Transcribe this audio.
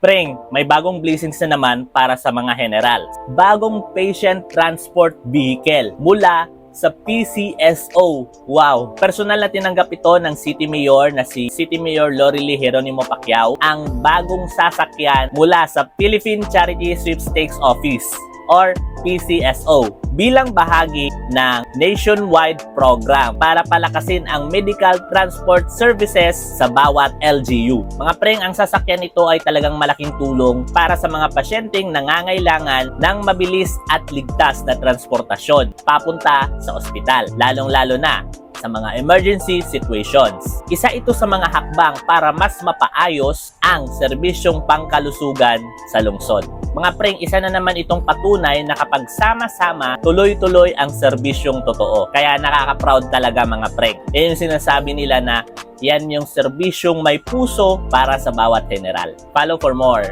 Preng, may bagong blessings na naman para sa mga general. Bagong patient transport vehicle mula sa PCSO. Wow! Personal na tinanggap ito ng City Mayor na si City Mayor Lorely Geronimo Pacquiao ang bagong sasakyan mula sa Philippine Charity Sweepstakes Office or PCSO bilang bahagi ng nationwide program para palakasin ang medical transport services sa bawat LGU. Mga preng, ang sasakyan nito ay talagang malaking tulong para sa mga pasyenteng nangangailangan ng mabilis at ligtas na transportasyon papunta sa ospital, lalong-lalo na sa mga emergency situations. Isa ito sa mga hakbang para mas mapaayos ang serbisyong pangkalusugan sa lungsod. Mga preng, isa na naman itong patunay na kapag sama-sama, tuloy-tuloy ang serbisyong totoo. Kaya nakaka-proud talaga mga preng. Yan yung sinasabi nila na yan yung serbisyong may puso para sa bawat general. Follow for more.